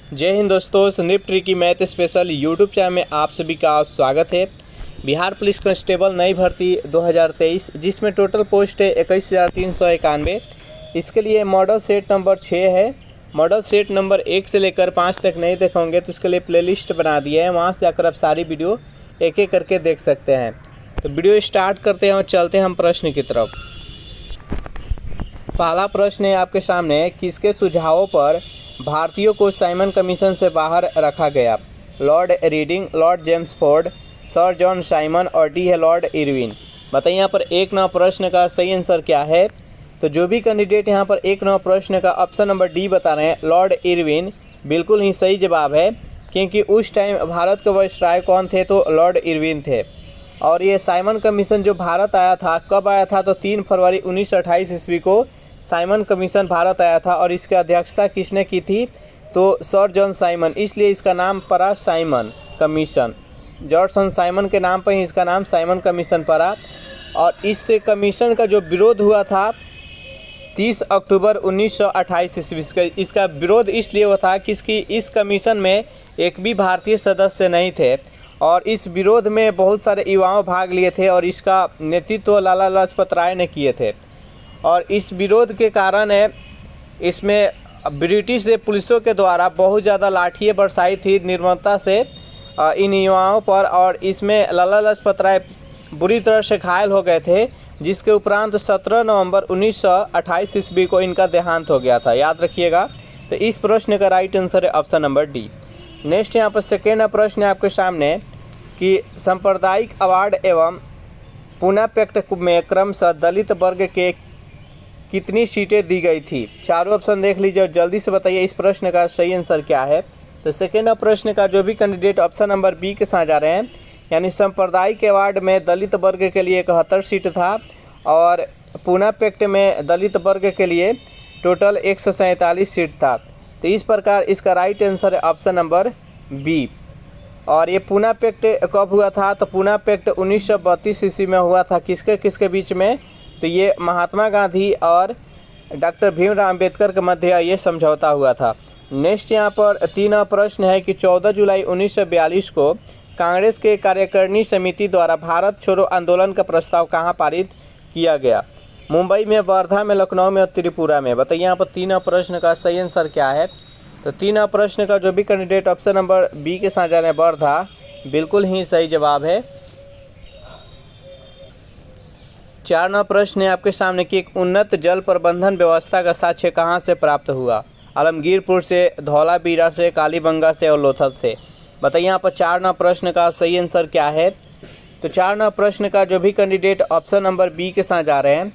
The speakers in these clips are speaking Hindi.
जय हिंद दोस्तों, Sandeep tricky math special YouTube channel में आप सभी का स्वागत है। बिहार पुलिस कांस्टेबल नई भर्ती 2023 जिसमें टोटल पोस्ट है 21,391। इसके लिए मॉडल सेट नंबर 6 है। मॉडल सेट नंबर 1 से लेकर 5 तक नहीं देखोगे तो उसके लिए प्लेलिस्ट बना दिया है, वहाँ से जाकर आप सारी वीडियो एक एक करके देख सकते हैं। तो वीडियो स्टार्ट करते हैं और चलते हैं हम प्रश्न की तरफ। पहला प्रश्न है आपके सामने, किसके सुझावों पर भारतीयों को साइमन कमीशन से बाहर रखा गया? Lord reading, Lord James Ford, sir John Simon और डी है लॉर्ड इरविन। बताइए यहाँ पर 1 प्रश्न का सही आंसर क्या है? तो जो भी कैंडिडेट यहाँ पर 1 प्रश्न का ऑप्शन नंबर डी बता रहे हैं लॉर्ड इरविन, बिल्कुल ही सही जवाब है, क्योंकि उस टाइम भारत के वायसराय कौन थे? तो लॉर्ड इरविन थे। और ये साइमन कमीशन जो भारत आया था, कब आया था? तो 3 फरवरी 1928 ईस्वी को साइमन कमीशन भारत आया था। और इसकी अध्यक्षता किसने की थी? तो सर जॉन साइमन, इसलिए इसका नाम पड़ा साइमन कमीशन। जॉर्ज साइमन के नाम पर ही इसका नाम साइमन कमीशन पड़ा। और इस कमीशन का जो विरोध हुआ था 30 अक्टूबर 1928 ईस्वी। इसका विरोध इसलिए हुआ था कि इस कमीशन में एक भी भारतीय सदस्य नहीं थे और इस विरोध में बहुत सारे युवाओं भाग लिए थे और इसका नेतृत्व लाला लाजपत राय ने किए थे। और इस विरोध के कारण इसमें ब्रिटिश पुलिसों के द्वारा बहुत ज़्यादा लाठियाँ बरसाई थी निर्ममता से इन युवाओं पर, और इसमें लाला लाजपत राय बुरी तरह से घायल हो गए थे, जिसके उपरांत 17 नवंबर 1928 ईस्वी को इनका देहांत हो गया था। याद रखिएगा। तो इस प्रश्न का राइट आंसर है ऑप्शन नंबर डी। नेक्स्ट यहाँ पर सेकेंड प्रश्न है आपके सामने कि सांप्रदायिक अवार्ड एवं पूना पैक्ट में क्रमशः दलित वर्ग के कितनी सीटें दी गई थी? चारों ऑप्शन देख लीजिए और जल्दी से बताइए इस प्रश्न का सही आंसर क्या है। तो सेकेंड प्रश्न का जो भी कैंडिडेट ऑप्शन नंबर बी के साथ जा रहे हैं, यानी सांप्रदायिक अवार्ड में दलित वर्ग के लिए 71 सीट था और पूना पैक्ट में दलित वर्ग के लिए टोटल 147 सीट था। तो इस प्रकार इसका राइट आंसर है ऑप्शन नंबर बी। और ये पूना पैक्ट कब हुआ था? तो पूना पैक्ट 1932 ईस्वी में हुआ था। किसके किसके बीच में? तो ये महात्मा गांधी और डॉक्टर भीमराव अंबेडकर के मध्य ये समझौता हुआ था। नेक्स्ट यहाँ पर 3 प्रश्न है कि 14 जुलाई 1942 को कांग्रेस के कार्यकारिणी समिति द्वारा भारत छोड़ो आंदोलन का प्रस्ताव कहाँ पारित किया गया? मुंबई में, वर्धा में, लखनऊ में और त्रिपुरा में। बताइए यहाँ पर 3 प्रश्न का सही आंसर क्या है? तो 3 प्रश्न का जो भी कैंडिडेट ऑप्शन नंबर बी के साथ जा रहे हैं वर्धा, बिल्कुल ही सही जवाब है। 4 प्रश्न है आपके सामने कि एक उन्नत जल प्रबंधन व्यवस्था का साक्ष्य कहाँ से प्राप्त हुआ? आलमगीरपुर से, धौलावीरा से, कालीबंगा से और लोथल से। बताइए यहाँ पर 4 प्रश्न का सही आंसर क्या है? तो 4 प्रश्न का जो भी कैंडिडेट ऑप्शन नंबर बी के साथ जा रहे हैं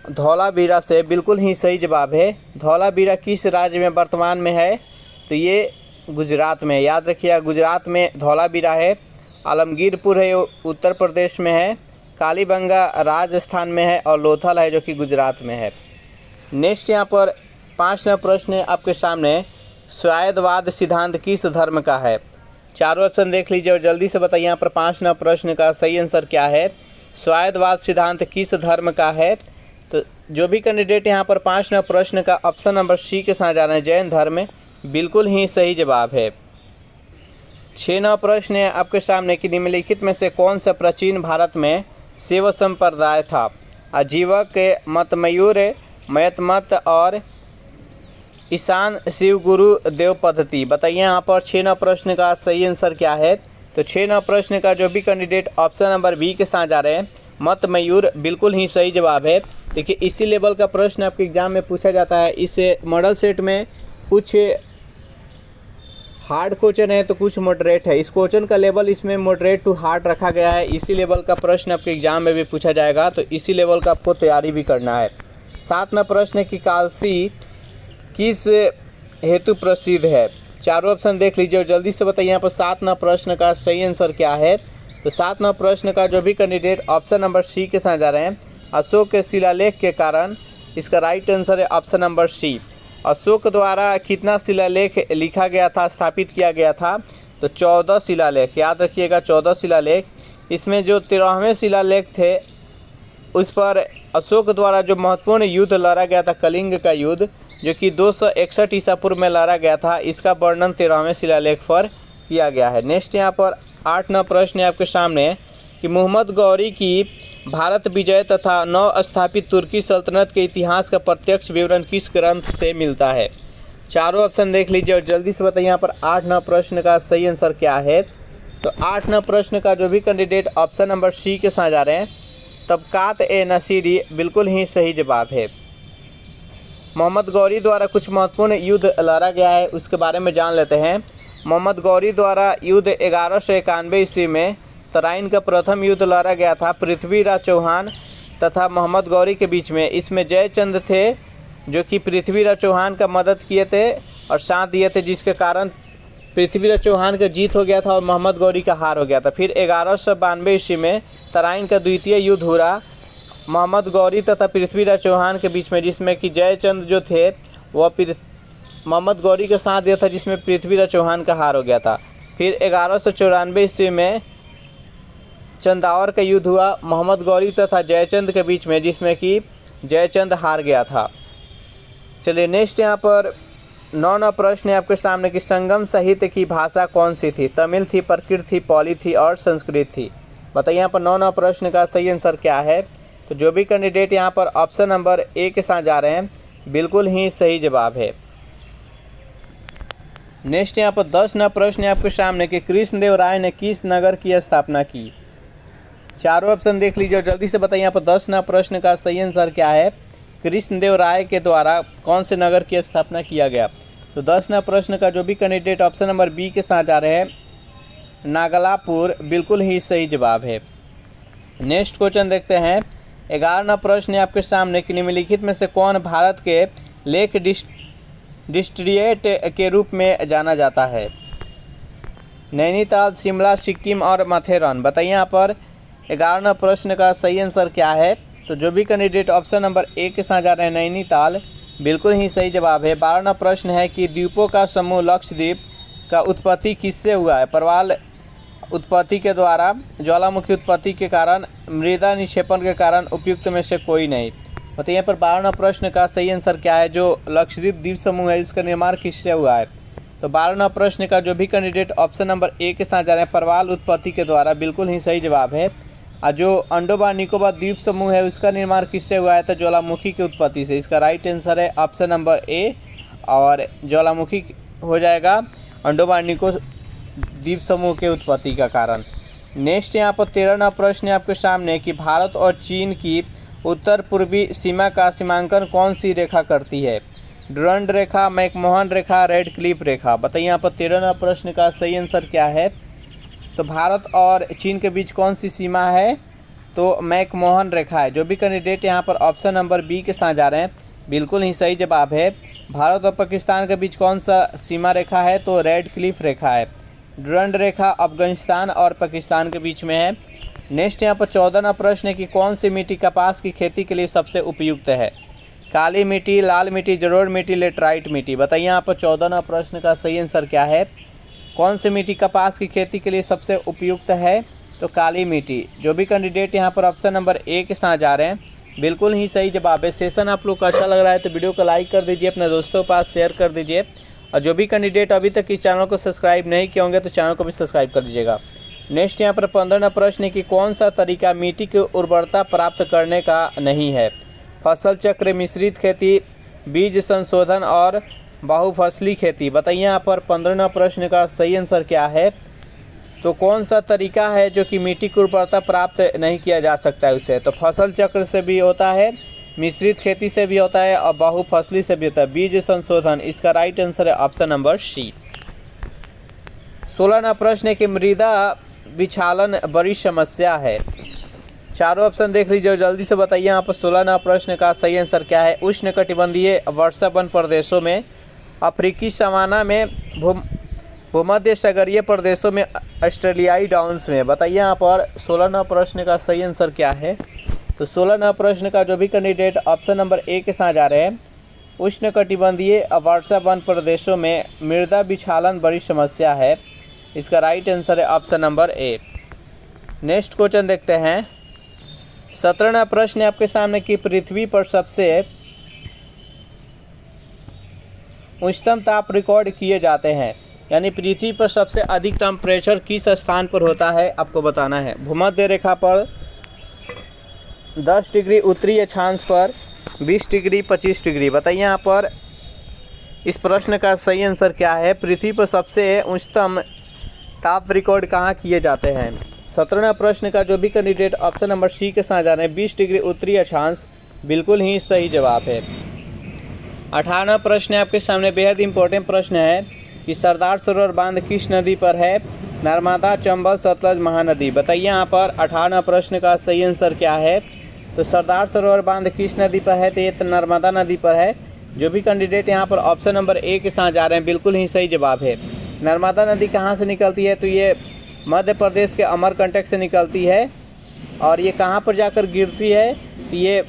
धौलावीरा से, बिल्कुल ही सही जवाब है। धौलावीरा किस राज्य में वर्तमान में है? तो ये गुजरात में। याद रखिए, गुजरात में धौलावीरा है। आलमगीरपुर है उत्तर प्रदेश में है, कालीबंगा राजस्थान में है और लोथल है जो कि गुजरात में है। नेक्स्ट यहाँ पर 5 प्रश्न है आपके सामने, स्वायत्तवाद सिद्धांत किस धर्म का है? चारों ऑप्शन देख लीजिए और जल्दी से बताइए यहाँ पर 5 प्रश्न का सही आंसर क्या है? स्वायत्तवाद सिद्धांत किस धर्म का है? तो जो भी कैंडिडेट यहाँ पर 5 प्रश्न का ऑप्शन नंबर सी के साथ जा रहे हैं जैन धर्म, बिल्कुल ही सही जवाब है। 6 प्रश्न है आपके सामने कि निम्नलिखित में से कौन सा प्राचीन भारत में शैव संप्रदाय था? आजीवक, मतमयूर, मयतमत और ईशान शिव गुरु देव पद्धति। बताइए यहाँ पर 6 प्रश्न का सही आंसर क्या है? तो 6 प्रश्न का जो भी कैंडिडेट ऑप्शन नंबर बी के साथ जा रहे हैं मतमयूर, बिल्कुल ही सही जवाब है। देखिए, इसी लेवल का प्रश्न आपके एग्जाम में पूछा जाता है। इस मॉडल सेट में कुछ हार्ड क्वेश्चन है तो कुछ मॉडरेट है। इस क्वेश्चन का लेवल इसमें मॉडरेट टू हार्ड रखा गया है। इसी लेवल का प्रश्न आपके एग्जाम में भी पूछा जाएगा, तो इसी लेवल का आपको तैयारी भी करना है। 7 प्रश्न है कि कालसी किस हेतु प्रसिद्ध है? चारों ऑप्शन देख लीजिए और जल्दी से बताइए यहाँ पर 7 प्रश्न का सही आंसर क्या है? तो 7 प्रश्न का जो भी कैंडिडेट ऑप्शन नंबर सी के साथ जा रहे हैं अशोक के शिलालेख के कारण, इसका राइट आंसर है ऑप्शन नंबर सी। अशोक द्वारा कितना शिलालेख लिखा गया था, स्थापित किया गया था? तो 14 शिलालेख। याद रखिएगा 14 शिलालेख। इसमें जो 13वें शिलालेख थे उस पर अशोक द्वारा जो महत्वपूर्ण युद्ध लड़ा गया था, कलिंग का युद्ध, जो कि 261 ईसा पूर्व में लड़ा गया था, इसका वर्णन 13वें शिलालेख पर किया गया है। नेक्स्ट यहाँ पर 8 प्रश्न है आपके सामने कि मोहम्मद गौरी की भारत विजय तथा नव स्थापित तुर्की सल्तनत के इतिहास का प्रत्यक्ष विवरण किस ग्रंथ से मिलता है? चारों ऑप्शन देख लीजिए और जल्दी से बताइए यहाँ पर 8 प्रश्न का सही आंसर क्या है। तो 8 प्रश्न का जो भी कैंडिडेट ऑप्शन नंबर सी के साथ जा रहे हैं, तबकात ए नसीरी बिल्कुल ही सही जवाब है। मोहम्मद गौरी द्वारा कुछ महत्वपूर्ण युद्ध लड़ा गया है, उसके बारे में जान लेते हैं। मोहम्मद गौरी द्वारा युद्ध 1191 ईस्वी में तराइन का प्रथम युद्ध लड़ा गया था पृथ्वीराज चौहान तथा मोहम्मद गौरी के बीच में। इसमें जयचंद थे जो कि पृथ्वीराज चौहान का मदद किए थे और साथ दिए थे, जिसके कारण पृथ्वीराज चौहान का जीत हो गया था और मोहम्मद गौरी का हार हो गया था। फिर 1192 ईस्वी में तराइन का द्वितीय युद्ध हुआ मोहम्मद गौरी तथा पृथ्वीराज चौहान के बीच में, जिसमें कि जयचंद जो थे वह मोहम्मद गौरी का साथ दिया था, जिसमें पृथ्वीराज चौहान का हार हो गया था। फिर 1194 ईस्वी में चंदावर का युद्ध हुआ मोहम्मद गौरी तथा जयचंद के बीच में, जिसमें कि जयचंद हार गया था। चलिए नेक्स्ट यहाँ पर 9 प्रश्न है आपके सामने कि संगम साहित्य की भाषा कौन सी थी? तमिल थी, प्राकृत थी, पाली थी और संस्कृत थी। बताइए यहाँ पर 9 प्रश्न का सही आंसर क्या है। तो जो भी कैंडिडेट यहाँ पर ऑप्शन नंबर ए के साथ जा रहे हैं, बिल्कुल ही सही जवाब है। नेक्स्ट यहाँ पर 10 प्रश्न है आपके सामने कि कृष्णदेव राय ने किस नगर की स्थापना की? चारों ऑप्शन देख लीजिए और जल्दी से बताइए यहाँ पर 10 प्रश्न का सही आंसर क्या है। कृष्णदेव राय के द्वारा कौन से नगर की स्थापना किया गया? तो 10 प्रश्न का जो भी कैंडिडेट ऑप्शन नंबर बी के साथ जा रहे हैं, नागलापुर बिल्कुल ही सही जवाब है। नेक्स्ट क्वेश्चन देखते हैं। 11 प्रश्न है आपके सामने कि निम्नलिखित में से कौन भारत के लेक डिस्ट्रिक्ट के रूप में जाना जाता है? नैनीताल, शिमला, सिक्किम और माथेरान। बताइए यहाँ पर 11 प्रश्न का सही आंसर क्या है। तो जो भी कैंडिडेट ऑप्शन नंबर ए के साथ जा रहे हैं, नैनीताल बिल्कुल ही सही जवाब है। 12 प्रश्न है कि द्वीपों का समूह लक्षद्वीप का उत्पत्ति किससे हुआ है? प्रवाल उत्पत्ति के द्वारा, ज्वालामुखी उत्पत्ति के कारण, मृदा निक्षेपण के कारण, उपयुक्त में से कोई नहीं। बताइए यहाँ पर 12 प्रश्न का सही आंसर क्या है। जो लक्षद्वीप द्वीप समूह है, इसका निर्माण किससे हुआ है? तो 12 प्रश्न का जो भी कैंडिडेट ऑप्शन नंबर ए के साथ जा रहे हैं, प्रवाल उत्पत्ति के द्वारा बिल्कुल ही सही जवाब है। और जो अंडोमान निकोबार द्वीप समूह है, उसका निर्माण किससे हुआ है? तो ज्वालामुखी की उत्पत्ति से। इसका राइट आंसर है ऑप्शन नंबर ए और ज्वालामुखी हो जाएगा अंडोमान निकोबार द्वीप समूह के उत्पत्ति का कारण। नेक्स्ट यहाँ पर 13 प्रश्न है आपके सामने कि भारत और चीन की उत्तर पूर्वी सीमा का सीमांकन कौन सी रेखा करती है? डुरंड रेखा, मैकमोहन रेखा, रेड क्लिफ रेखा। बताइए यहाँ पर 13 प्रश्न का सही आंसर क्या है। तो भारत और चीन के बीच कौन सी सीमा है? तो मैकमोहन रेखा है। जो भी कैंडिडेट यहाँ पर ऑप्शन नंबर बी के साथ जा रहे हैं, बिल्कुल ही सही जवाब है। भारत और पाकिस्तान के बीच कौन सा सीमा रेखा है? तो रेड क्लिफ रेखा है। डुरंड रेखा अफगानिस्तान और पाकिस्तान के बीच में है। नेक्स्ट यहाँ पर 14 प्रश्न है कि कौन सी मिट्टी कपास की खेती के लिए सबसे उपयुक्त है? काली मिट्टी, लाल मिट्टी, जलोढ़ मिट्टी, लेटराइट मिट्टी। बताइए यहाँ पर 14 प्रश्न का सही आंसर क्या है। कौन सी मिट्टी कपास की खेती के लिए सबसे उपयुक्त है? तो काली मिट्टी। जो भी कैंडिडेट यहाँ पर ऑप्शन नंबर ए के साथ जा रहे हैं, बिल्कुल ही सही जवाब है। सेशन आप लोग को अच्छा लग रहा है तो वीडियो को लाइक कर दीजिए, अपने दोस्तों के पास शेयर कर दीजिए। और जो भी कैंडिडेट अभी तक इस चैनल को सब्सक्राइब नहीं किए होंगे तो चैनल को भी सब्सक्राइब कर दीजिएगा। नेक्स्ट यहाँ पर 15 प्रश्न है कि कौन सा तरीका मिट्टी की उर्वरता प्राप्त करने का नहीं है? फसल चक्र, मिश्रित खेती, बीज संशोधन और बहुफसली खेती। बताइए यहाँ पर 15 प्रश्न का सही आंसर क्या है। तो कौन सा तरीका है जो कि मिट्टी की उर्वरता प्राप्त नहीं किया जा सकता है उसे? तो फसल चक्र से भी होता है, मिश्रित खेती से भी होता है और बहुफसली से भी होता है। बीज संशोधन, इसका राइट आंसर है ऑप्शन नंबर सी। 16 प्रश्न है कि मृदा विक्षालन बड़ी समस्या है। चारों ऑप्शन देख लीजिए और जल्दी से बताइए यहाँ पर 16 प्रश्न का सही आंसर क्या है। उष्णकटिबंधीय वर्षावन प्रदेशों में, अफ्रीकी सवाना में, भूमध्य सागरीय प्रदेशों में, ऑस्ट्रेलियाई डाउन्स में। बताइए यहाँ पर 16 प्रश्न का सही आंसर क्या है। तो 16 प्रश्न का जो भी कैंडिडेट ऑप्शन नंबर ए के साथ जा रहे हैं, उष्णकटिबंधीय वर्षावन प्रदेशों में मृदा विक्षालन बड़ी समस्या है। इसका राइट आंसर है option number A. Next question देखते हैं। 17 प्रश्न है आपके सामने कि पृथ्वी पर सबसे उच्चतम ताप रिकॉर्ड किए जाते हैं। यानी पृथ्वी पर सबसे अधिक टेम्परेचर किस स्थान पर होता है आपको बताना है। भूमध्य रेखा पर 10 डिग्री, उत्तरी अक्षांश पर 20 डिग्री 25 डिग्री। बताइए यहाँ पर इस प्रश्न का सही आंसर क्या है। पृथ्वी पर सबसे उच्चतम ताप रिकॉर्ड कहाँ किए जाते हैं। 17वां प्रश्न का जो भी कैंडिडेट ऑप्शन नंबर सी के साथ जा रहे हैं 20 डिग्री उत्तरी अक्षांश बिल्कुल ही सही जवाब है। 18वां प्रश्न आपके सामने बेहद इंपॉर्टेंट प्रश्न है कि सरदार सरोवर बांध किस नदी पर है। नर्मदा, चंबल, सतलज, महानदी। बताइए यहाँ पर 18वां प्रश्न का सही आंसर क्या है। तो सरदार सरोवर बांध किस नदी पर है, तो ये तो नर्मदा नदी पर है। जो भी कैंडिडेट यहाँ पर ऑप्शन नंबर ए के साथ जा रहे हैं बिल्कुल ही सही जवाब है। नर्मदा नदी कहाँ से निकलती है, तो ये मध्य प्रदेश के अमरकंटक से निकलती है। और ये कहाँ पर जाकर गिरती है, तो ये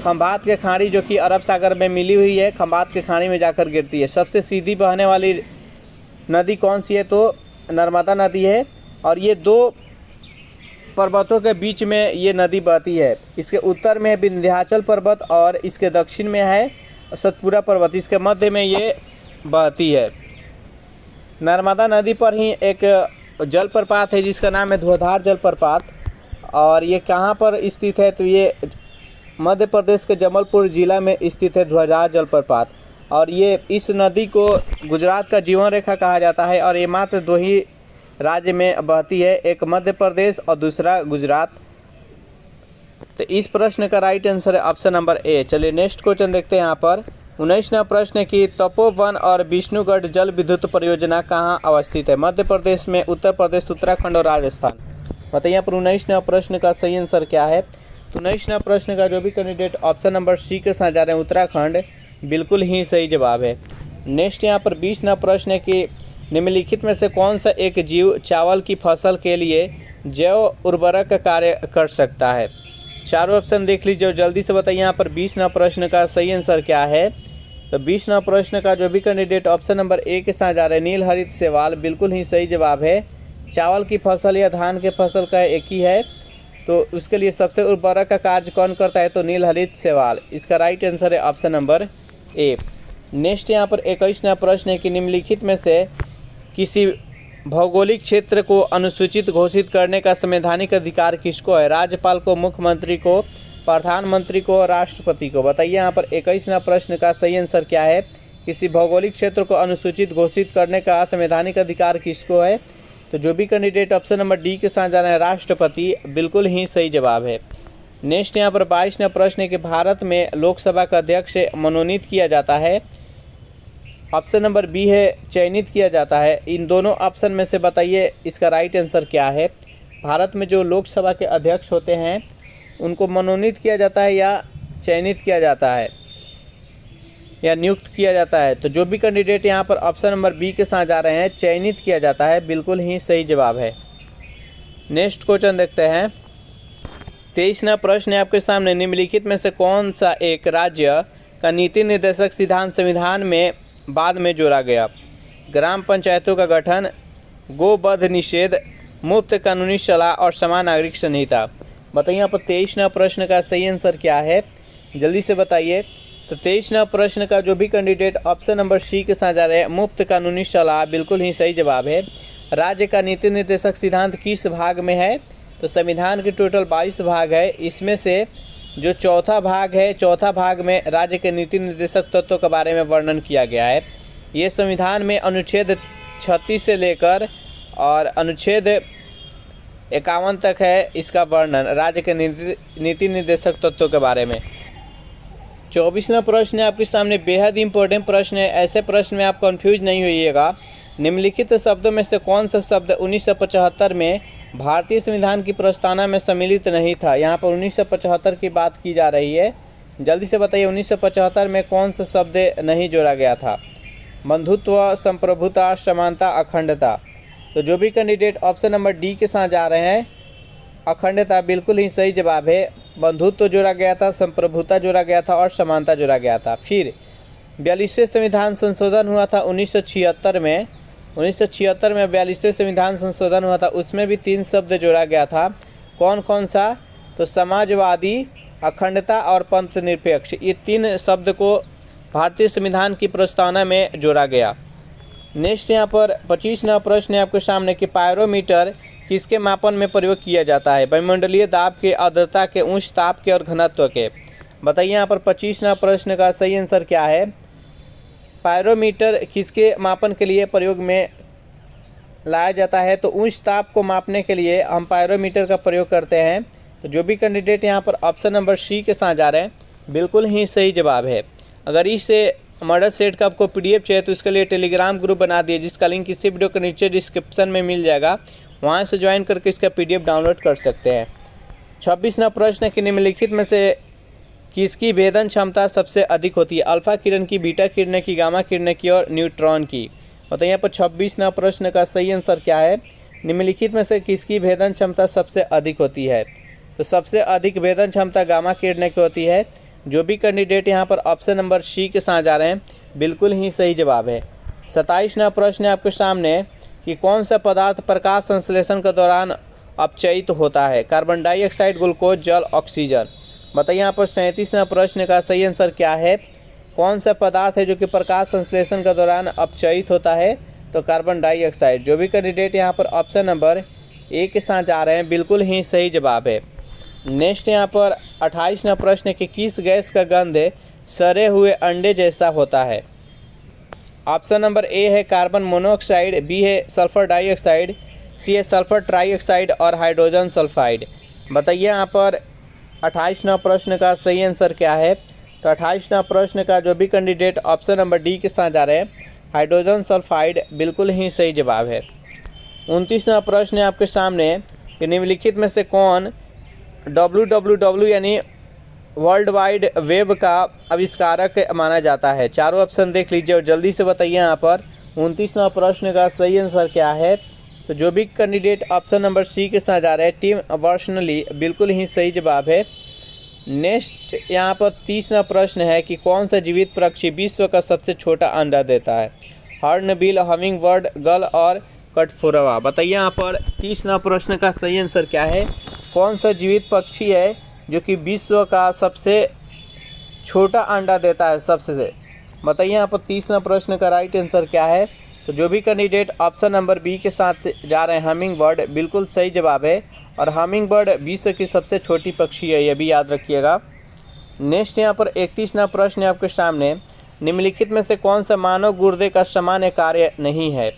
खंभात के खाड़ी जो कि अरब सागर में मिली हुई है, खंभात के खाड़ी में जाकर गिरती है। सबसे सीधी बहने वाली नदी कौन सी है, तो नर्मदा नदी है। और ये दो पर्वतों के बीच में ये नदी बहती है। इसके उत्तर में विंध्याचल पर्वत और इसके दक्षिण में है सतपुरा पर्वत, इसके मध्य में ये बहती है। नर्मदा नदी पर ही एक जलप्रपात है जिसका नाम है धुआंधार जलप्रपात। और ये कहाँ पर स्थित है, तो ये मध्य प्रदेश के जबलपुर जिला में स्थित है धुआंधार जलप्रपात। और ये इस नदी को गुजरात का जीवन रेखा कहा जाता है। और ये मात्र दो ही राज्य में बहती है, एक मध्य प्रदेश और दूसरा गुजरात। तो इस प्रश्न का राइट आंसर है ऑप्शन नंबर ए। चलिए नेक्स्ट क्वेश्चन देखते हैं। यहाँ पर 19वां प्रश्न की तपोवन और विष्णुगढ़ जल विद्युत परियोजना कहाँ अवस्थित है। मध्य प्रदेश में, उत्तर प्रदेश, उत्तराखंड और राजस्थान। बताइए यहाँ पर 19वां प्रश्न का सही आंसर क्या है। तो 19वां प्रश्न का जो भी कैंडिडेट ऑप्शन नंबर सी के साथ जा रहे हैं उत्तराखंड बिल्कुल ही सही जवाब है। नेक्स्ट यहाँ पर 20वां प्रश्न है कि निम्नलिखित में से कौन सा एक जीव चावल की फसल के लिए जैव उर्वरक का कार्य कर सकता है। चारों ऑप्शन देख लीजिए और जल्दी से बताइए यहाँ पर 20वां प्रश्न का सही आंसर क्या है। तो 20वां प्रश्न का जो भी कैंडिडेट ऑप्शन नंबर ए के साथ जा रहे हैं नील हरित शैवाल बिल्कुल ही सही जवाब है। चावल की फसल या धान के फसल का एक ही है, तो उसके लिए सबसे उर्वरक का कार्य कौन करता है, तो नील हरित शैवाल। इसका राइट आंसर है ऑप्शन नंबर ए। नेक्स्ट यहाँ पर 21वां प्रश्न है कि निम्नलिखित में से किसी भौगोलिक क्षेत्र को अनुसूचित घोषित करने का संवैधानिक अधिकार किसको है। राज्यपाल को, मुख्यमंत्री को, प्रधानमंत्री को, राष्ट्रपति को। बताइए यहाँ पर 21वां प्रश्न का सही आंसर क्या है। किसी भौगोलिक क्षेत्र को अनुसूचित घोषित करने का संवैधानिक अधिकार किसको है। तो जो भी कैंडिडेट ऑप्शन नंबर डी के साथ जाना है राष्ट्रपति बिल्कुल ही सही जवाब है। नेक्स्ट यहाँ पर 22वां प्रश्न है कि भारत में लोकसभा का अध्यक्ष मनोनीत किया जाता है। ऑप्शन नंबर बी है चयनित किया जाता है। इन दोनों ऑप्शन में से बताइए इसका राइट आंसर क्या है। भारत में जो लोकसभा के अध्यक्ष होते हैं उनको मनोनीत किया जाता है या चयनित किया जाता है या नियुक्त किया जाता है। तो जो भी कैंडिडेट यहाँ पर ऑप्शन नंबर बी के साथ जा रहे हैं चयनित किया जाता है बिल्कुल ही सही जवाब है। नेक्स्ट क्वेश्चन देखते हैं। 23वां प्रश्न है आपके सामने निम्नलिखित में से कौन सा एक राज्य का नीति निर्देशक सिद्धांत संविधान में बाद में जोड़ा गया। ग्राम पंचायतों का गठन, गोवध निषेध, मुफ्त कानूनी सलाह और समान नागरिक संहिता। बताइए यहाँ पर 23वां प्रश्न का सही आंसर क्या है, जल्दी से बताइए। तो 23वां प्रश्न का जो भी कैंडिडेट ऑप्शन नंबर सी के साथ जा रहे हैं मुफ्त कानूनी सलाह बिल्कुल ही सही जवाब है। राज्य का नीति निर्देशक सिद्धांत किस भाग में है, तो संविधान के टोटल 22 भाग है। इसमें से जो चौथा भाग है, चौथा भाग में राज्य के नीति निर्देशक तत्वों के बारे में वर्णन किया गया है। ये संविधान में अनुच्छेद 36 से लेकर और अनुच्छेद 51 तक है इसका वर्णन राज्य के नीति निर्देशक तत्वों के बारे में। 24वां प्रश्न है आपके सामने बेहद इंपॉर्टेंट प्रश्न है। ऐसे प्रश्न में आप कंफ्यूज नहीं होइएगा। निम्नलिखित शब्दों में से कौन सा शब्द 1975 में भारतीय संविधान की प्रस्तावना में सम्मिलित नहीं था। यहाँ पर 1975 की बात की जा रही है, जल्दी से बताइए 1975 में कौन सा शब्द नहीं जोड़ा गया था। बंधुत्व, संप्रभुता, समानता, अखंडता। तो जो भी कैंडिडेट ऑप्शन नंबर डी के साथ जा रहे हैं अखंडता बिल्कुल ही सही जवाब है। बंधुत्व जोड़ा गया था, संप्रभुता जोड़ा गया था और समानता जोड़ा गया था। फिर 42वें संविधान संशोधन हुआ था 1976 में। 1976 में 42वें संविधान संशोधन हुआ था, उसमें भी 3 शब्द जोड़ा गया था। कौन कौन सा, तो समाजवादी, अखंडता और पंथ निरपेक्ष। ये 3 शब्द को भारतीय संविधान की प्रस्तावना में जोड़ा गया। नेक्स्ट यहाँ पर 25वां प्रश्न है आपके सामने कि पायरोमीटर किसके मापन में प्रयोग किया जाता है? वायुमंडलीय दाब के, आर्द्रता के, उच्च ताप के और घनत्व के। बताइए यहाँ पर 25वां प्रश्न का सही आंसर क्या है? पायरोमीटर किसके मापन के लिए प्रयोग में लाया जाता है? तो उच्च ताप को मापने के लिए हम पायरोमीटर का प्रयोग करते हैं। तो जो भी कैंडिडेट यहाँ पर ऑप्शन नंबर सी के साथ जा रहे हैं बिल्कुल ही सही जवाब है। अगर इस मॉडल सेट का आपको PDF चाहिए तो इसके लिए टेलीग्राम ग्रुप बना दिए, जिसका लिंक इसी वीडियो के नीचे डिस्क्रिप्शन में मिल जाएगा, वहाँ से ज्वाइन करके इसका PDF डाउनलोड कर सकते हैं। 26वां प्रश्न है कि निम्नलिखित में से किसकी भेदन क्षमता सबसे अधिक होती है? अल्फा किरण की, बीटा किरण की, गामा किरण की और न्यूट्रॉन की। तो यहाँ पर 26वां प्रश्न का सही आंसर क्या है? निम्नलिखित में से किसकी भेदन क्षमता सबसे अधिक होती है? तो सबसे अधिक भेदन क्षमता गामा किरण की होती है। जो भी कैंडिडेट यहाँ पर ऑप्शन नंबर सी के साथ जा रहे हैं बिल्कुल ही सही जवाब है। 27वां प्रश्न है आपके सामने कि कौन सा पदार्थ प्रकाश संश्लेषण के दौरान अपचयित होता है? कार्बन डाइऑक्साइड, ग्लूकोज, जल, ऑक्सीजन। बताइए यहाँ पर 37वां प्रश्न का सही आंसर क्या है? कौन सा पदार्थ है जो कि प्रकाश संश्लेषण के दौरान अपचयित होता है? तो कार्बन डाइऑक्साइड। जो भी कैंडिडेट यहाँ पर ऑप्शन नंबर ए के साथ जा रहे हैं बिल्कुल ही सही जवाब है। नेक्स्ट यहाँ पर 28वां प्रश्न कि किस गैस का गंध सड़े हुए अंडे जैसा होता है? ऑप्शन नंबर ए है कार्बन मोनोऑक्साइड, बी है सल्फर डाइऑक्साइड, सी है सल्फर ट्राइऑक्साइड और हाइड्रोजन सल्फाइड। बताइए यहाँ पर 28वां प्रश्न का सही आंसर क्या है? तो 28वां प्रश्न का जो भी कैंडिडेट ऑप्शन नंबर डी के साथ जा रहे हैं हाइड्रोजन सल्फाइड बिल्कुल ही सही जवाब है। 29वां प्रश्न है आपके सामने कि निम्नलिखित में से कौन www यानी वर्ल्ड वाइड वेब का आविष्कारक माना जाता है? चारों ऑप्शन देख लीजिए और जल्दी से बताइए यहाँ पर 29वां प्रश्न का सही आंसर क्या है? तो जो भी कैंडिडेट ऑप्शन नंबर सी के साथ जा रहे हैं टिम बर्नर्स-ली बिल्कुल ही सही जवाब है। नेक्स्ट यहाँ पर 30वां प्रश्न है कि कौन सा जीवित पक्षी विश्व का सबसे छोटा अंडा देता है? हॉर्नबिल, हमिंग बर्ड, गल और कठफोरवा। बताइए यहाँ पर 30वां प्रश्न का सही आंसर क्या है? कौन सा जीवित पक्षी है जो कि विश्व का सबसे छोटा अंडा देता है सबसे से? बताइए यहाँ पर 30वां प्रश्न का राइट आंसर क्या है? तो जो भी कैंडिडेट ऑप्शन नंबर बी के साथ जा रहे हैं हमिंग बर्ड बिल्कुल सही जवाब है। और हमिंग बर्ड विश्व की सबसे छोटी पक्षी है, यह भी याद रखिएगा। नेक्स्ट यहाँ पर 31वां प्रश्न है आपके सामने, निम्नलिखित में से कौन सा मानव गुर्दे का सामान्य कार्य नहीं है?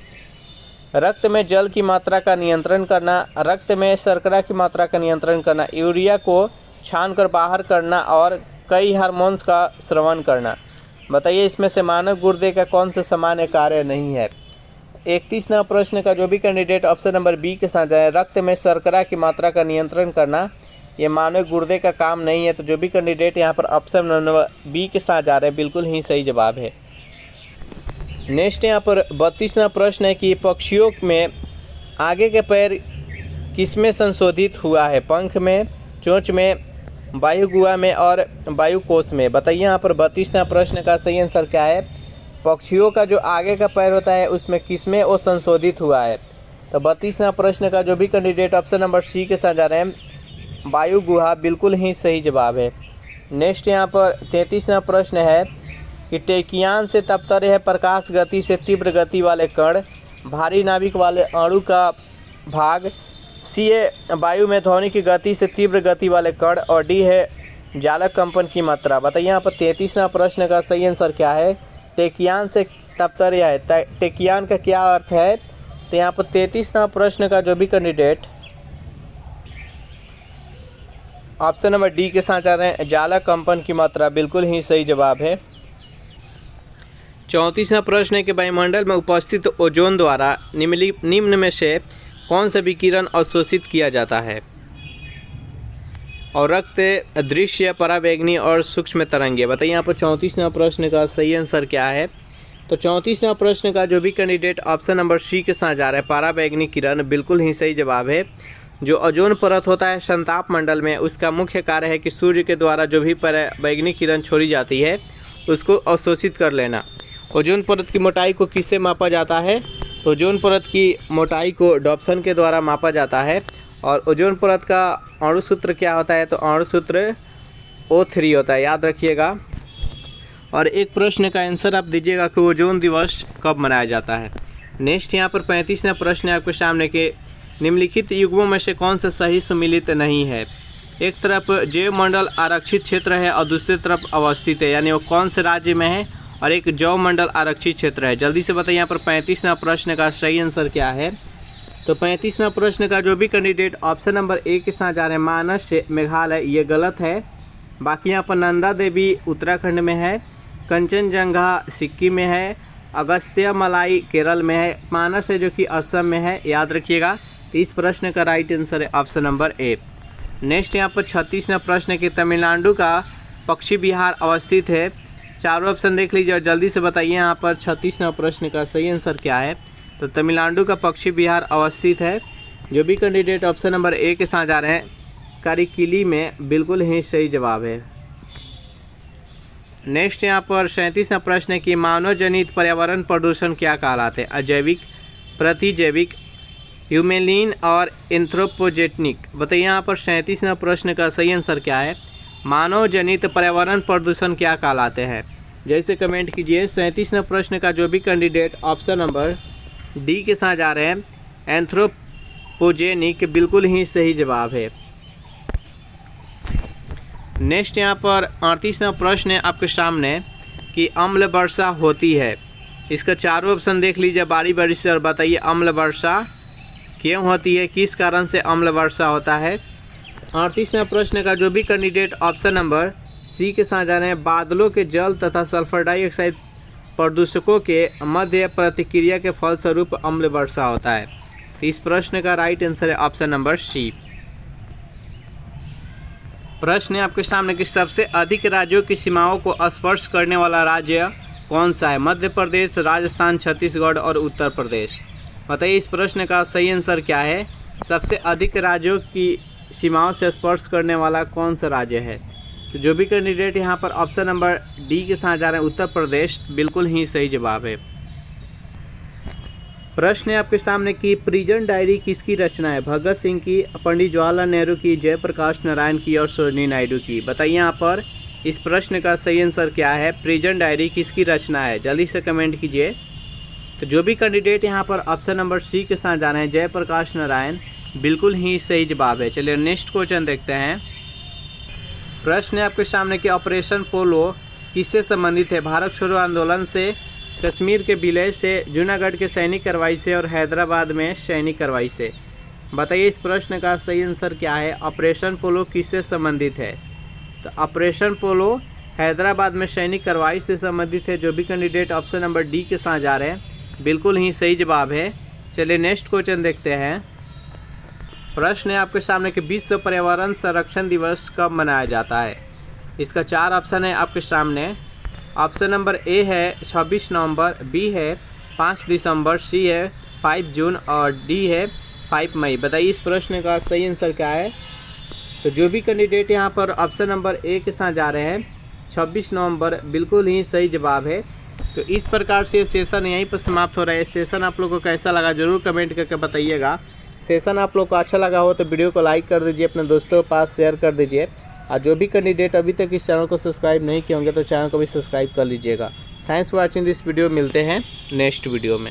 रक्त में जल की मात्रा का नियंत्रण करना, रक्त में शर्करा की मात्रा का नियंत्रण करना, यूरिया को छानकर बाहर करना और कई हार्मोन्स का स्रवण करना। बताइए इसमें से मानव गुर्दे का कौन सा सामान्य कार्य नहीं है? 31वां प्रश्न का जो भी कैंडिडेट ऑप्शन नंबर बी के साथ जाए रक्त में शर्करा की मात्रा का नियंत्रण करना, ये मानव गुर्दे का काम नहीं है। तो जो भी कैंडिडेट यहाँ पर ऑप्शन नंबर बी के साथ जा रहे हैं बिल्कुल ही सही जवाब है। नेक्स्ट यहाँ पर 32वां प्रश्न है कि पक्षियों में आगे के पैर किसमें संशोधित हुआ है? पंख में, चोंच में, वायुगुहा में और वायुकोश में। बताइए यहाँ पर 32वां प्रश्न का सही आंसर क्या है? पक्षियों का जो आगे का पैर होता है उसमें किसमें वो संशोधित हुआ है? तो 32वां प्रश्न का जो भी कैंडिडेट ऑप्शन नंबर सी के साथ जा रहे हैं वायुगुहा बिल्कुल ही सही जवाब है। नेक्स्ट यहाँ पर 33वां प्रश्न है कि टेकियान से तात्पर्य है प्रकाश गति से तीव्र गति वाले कण, भारी नाभिक वाले अणु का भाग, सी है वायु में ध्वनि की गति से तीव्र गति वाले कण और डी है जालक कंपन की मात्रा। बताइए यहाँ पर 33वां प्रश्न का सही आंसर क्या है? टेकियान से तात्पर्य है, टेकियान का क्या अर्थ है? तो यहाँ पर 33वां प्रश्न का जो भी कैंडिडेट ऑप्शन नंबर डी के साथ आ रहे हैं जालक कंपन की मात्रा बिल्कुल ही सही जवाब है। 34वां प्रश्न है कि वायुमंडल में उपस्थित ओजोन द्वारा निम्न में से कौन सा विकिरण अवशोषित किया जाता है? और रक्त, दृश्य, पराबैंगनी और सूक्ष्म तरंगे। बताइए यहाँ पर 34वां प्रश्न का सही आंसर क्या है? तो 34वां प्रश्न का जो भी कैंडिडेट ऑप्शन नंबर सी के साथ जा रहा है पराबैंगनी किरण बिल्कुल ही सही जवाब है। जो ओजोन परत होता है संताप मंडल में, उसका मुख्य कार्य है कि सूर्य के द्वारा जो भी पराबैंगनी किरण छोड़ी जाती है उसको अवशोषित कर लेना। ओजोन परत की मोटाई को किससे मापा जाता है? तो ओजोन परत की मोटाई को डॉप्सन के द्वारा मापा जाता है। और ओजोन परत का अणु सूत्र क्या होता है? तो अणु सूत्र O3 होता है, याद रखिएगा। और एक प्रश्न का आंसर आप दीजिएगा कि ओजोन दिवस कब मनाया जाता है। नेक्स्ट यहाँ पर 35वां प्रश्न है आपके सामने के निम्नलिखित युग्मों में से कौन सा सही सम्मिलित नहीं है। एक तरफ जैव मंडल आरक्षित क्षेत्र है और दूसरी तरफ अवस्थित है, यानी वो कौन से राज्य में है, और एक जैव मंडल आरक्षित क्षेत्र है। जल्दी से बताइए यहाँ पर 35वां प्रश्न का सही आंसर क्या है। तो 35वां प्रश्न का जो भी कैंडिडेट ऑप्शन नंबर ए के साथ जा रहे हैं मानस मेघालय, ये गलत है। बाकी यहाँ पर नंदा देवी उत्तराखंड में है, कंचनजंगा सिक्किम में है, अगस्त्य मलाई केरल में है, मानस है जो कि असम में है, याद रखिएगा। तो इस प्रश्न का राइट आंसर है ऑप्शन नंबर ए। नेक्स्ट यहाँ पर 36वां प्रश्न है कि तमिलनाडु का पश्चिमी बिहार अवस्थित है। चारों ऑप्शन देख लीजिए और जल्दी से बताइए यहाँ पर 36वां प्रश्न का सही आंसर क्या है। तो तमिलनाडु का पश्चिमी बिहार अवस्थित है। जो भी कैंडिडेट ऑप्शन नंबर ए के साथ जा रहे हैं कारिकिली में, बिल्कुल ही सही जवाब है। नेक्स्ट यहाँ पर 37वां प्रश्न है कि मानव जनित पर्यावरण प्रदूषण क्या कहलाते हैं। अजैविक, प्रतिजैविक, ह्यूमेलिन और एंथ्रोपोजेनिक। बताइए यहाँ पर 37वां प्रश्न का सही आंसर क्या है। मानव जनित पर्यावरण प्रदूषण क्या कहलाते हैं, जैसे कमेंट कीजिए। 37वां प्रश्न का जो भी कैंडिडेट ऑप्शन नंबर डी के साथ जा रहे हैं एंथ्रोपोजेनिक, बिल्कुल ही सही जवाब है। नेक्स्ट यहाँ पर 38वां प्रश्न है आपके सामने कि अम्ल वर्षा होती है। इसका चारों ऑप्शन देख लीजिए बारी बारी से और बताइए अम्ल वर्षा क्यों होती है, किस कारण से अम्ल वर्षा होता है। 38वां प्रश्न का जो भी कैंडिडेट ऑप्शन नंबर सी के साथ जा रहे हैं बादलों के जल तथा सल्फर डाइऑक्साइड प्रदूषकों के मध्य प्रतिक्रिया के फलस्वरूप अम्ल वर्षा होता है। तो इस प्रश्न का राइट आंसर है ऑप्शन नंबर सी। प्रश्न है आपके सामने कि सबसे अधिक राज्यों की सीमाओं को स्पर्श करने वाला राज्य कौन सा है। मध्य प्रदेश, राजस्थान, छत्तीसगढ़ और उत्तर प्रदेश। बताइए इस प्रश्न का सही आंसर क्या है। सबसे अधिक राज्यों की सीमाओं से स्पर्श करने वाला कौन सा राज्य है। तो जो भी कैंडिडेट यहाँ पर ऑप्शन नंबर डी के साथ जा रहे हैं उत्तर प्रदेश, बिल्कुल ही सही जवाब है। प्रश्न है आपके सामने कि प्रिजन डायरी किसकी रचना है। भगत सिंह की, पंडित जवाहरलाल नेहरू की, जयप्रकाश नारायण की और सरोजिनी नायडू की। बताइए यहाँ पर इस प्रश्न का सही आंसर क्या है। प्रिजन डायरी किसकी रचना है, जल्दी से कमेंट कीजिए। तो जो भी कैंडिडेट यहाँ पर ऑप्शन नंबर सी के साथ जा रहे हैं जयप्रकाश नारायण, बिल्कुल ही सही जवाब है। चलिए नेक्स्ट क्वेश्चन देखते हैं। प्रश्न है आपके सामने कि ऑपरेशन पोलो किससे संबंधित है। भारत छोड़ो आंदोलन से, कश्मीर के विलय से, जूनागढ़ के सैनिक कार्रवाई से और हैदराबाद में सैनिक कार्रवाई से। बताइए इस प्रश्न का सही आंसर क्या है। ऑपरेशन पोलो किससे संबंधित है। तो ऑपरेशन पोलो हैदराबाद में सैनिक कार्रवाई से संबंधित है। जो भी कैंडिडेट ऑप्शन नंबर डी के साथ जा रहे हैं, बिल्कुल ही सही जवाब है। चलिए नेक्स्ट क्वेश्चन देखते हैं। प्रश्न है आपके सामने कि विश्व पर्यावरण संरक्षण दिवस कब मनाया जाता है। इसका चार ऑप्शन है आपके सामने। ऑप्शन नंबर ए है 26 नवंबर, बी है 5 दिसंबर, सी है 5 जून और डी है 5 मई। बताइए इस प्रश्न का सही आंसर क्या है। तो जो भी कैंडिडेट यहाँ पर ऑप्शन नंबर ए के साथ जा रहे हैं 26 नवंबर, बिल्कुल ही सही जवाब है। तो इस प्रकार से सेशन यहीं पर समाप्त हो रहा है। सेशन आप लोग को कैसा लगा जरूर कमेंट करके बताइएगा। सेशन आप लोग को अच्छा लगा हो तो वीडियो को लाइक कर दीजिए, अपने दोस्तों के पास शेयर कर दीजिए। और जो भी कैंडिडेट अभी तक इस चैनल को सब्सक्राइब नहीं किए होंगे तो चैनल को भी सब्सक्राइब कर लीजिएगा। Thanks for watching this video. मिलते हैं नेक्स्ट वीडियो में।